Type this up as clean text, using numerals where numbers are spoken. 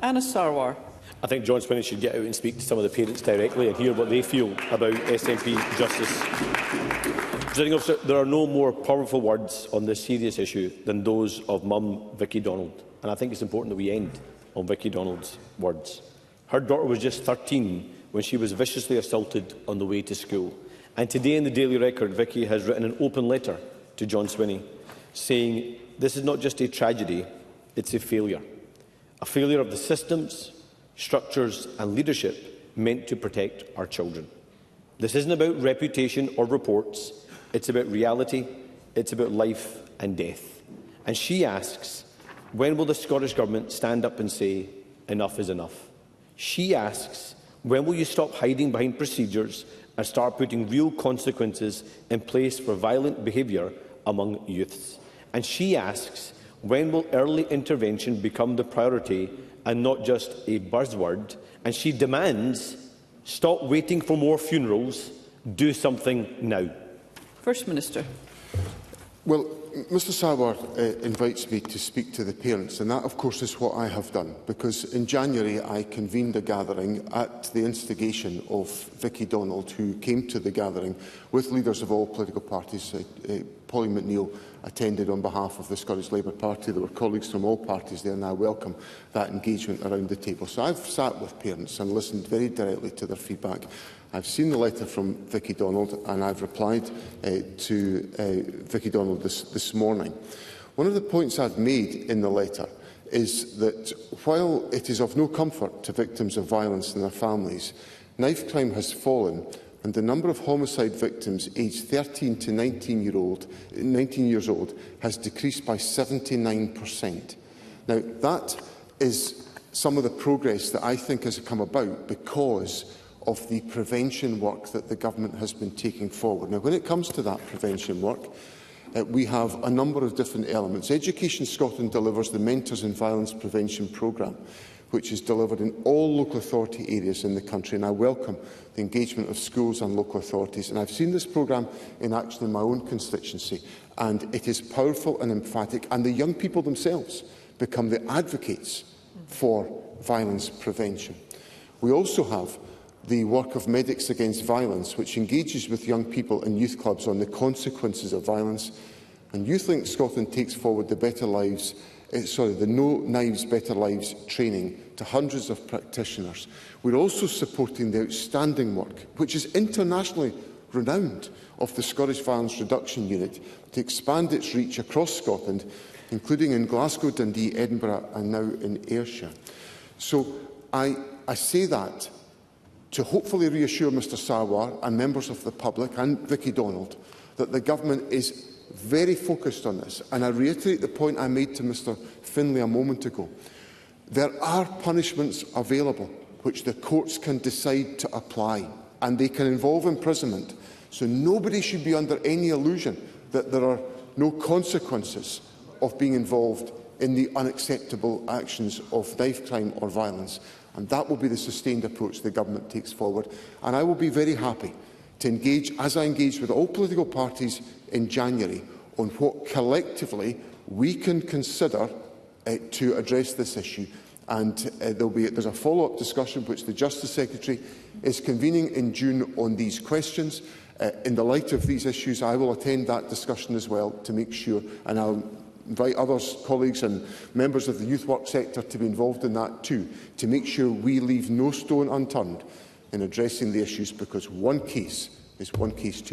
Anas Sarwar. I think John Swinney should get out and speak to some of the parents directly and hear what they feel about SNP justice. Presiding Officer, there are no more powerful words on this serious issue than those of Mum Vicky Donald, and I think it's important that we end on Vicky Donald's words. Her daughter was just 13 when she was viciously assaulted on the way to school, and today in the Daily Record, Vicky has written an open letter to John Swinney, saying this is not just a tragedy, it's a failure of the systems, structures and leadership meant to protect our children. This isn't about reputation or reports, it's about reality, it's about life and death. And she asks, when will the Scottish Government stand up and say, enough is enough? She asks, when will you stop hiding behind procedures and start putting real consequences in place for violent behaviour among youths? And she asks, when will early intervention become the priority and not just a buzzword? And she demands, stop waiting for more funerals, do something now. First Minister. Well, Mr Sarwar invites me to speak to the parents, and that, of course, is what I have done, because in January I convened a gathering at the instigation of Vicky Donald, who came to the gathering with leaders of all political parties. Pauline McNeill attended on behalf of the Scottish Labour Party. There were colleagues from all parties there, and I welcome that engagement around the table. So I've sat with parents and listened very directly to their feedback. I've seen the letter from Vicky Donald, and I've replied to Vicky Donald this morning. One of the points I've made in the letter is that while it is of no comfort to victims of violence and their families, knife crime has fallen, and the number of homicide victims aged 13 to 19 years old has decreased by 79%. Now, that is some of the progress that I think has come about because of the prevention work that the government has been taking forward. Now, when it comes to that prevention work, we have a number of different elements. Education Scotland delivers the Mentors in Violence Prevention programme, which is delivered in all local authority areas in the country, and I welcome the engagement of schools and local authorities. And I've seen this programme in action in my own constituency, and it is powerful and emphatic, and the young people themselves become the advocates for violence prevention. We also have the work of Medics Against Violence, which engages with young people and youth clubs on the consequences of violence. And YouthLink Scotland takes forward the No Knives Better Lives training to hundreds of practitioners. We're also supporting the outstanding work, which is internationally renowned, of the Scottish Violence Reduction Unit to expand its reach across Scotland, including in Glasgow, Dundee, Edinburgh and now in Ayrshire. So I say that to hopefully reassure Mr Sarwar and members of the public and Vicky Donald that the government is very focused on this. And I reiterate the point I made to Mr Finlay a moment ago. There are punishments available which the courts can decide to apply, and they can involve imprisonment. So nobody should be under any illusion that there are no consequences of being involved in the unacceptable actions of knife crime or violence. And that will be the sustained approach the government takes forward. And I will be very happy to engage, as I engaged with all political parties in January, on what collectively we can consider to address this issue. And there's a follow-up discussion which the Justice Secretary is convening in June on these questions. In the light of these issues, I will attend that discussion as well to make sure, and I'll invite others, colleagues and members of the youth work sector to be involved in that too, to make sure we leave no stone unturned in addressing the issues, because one case is one case too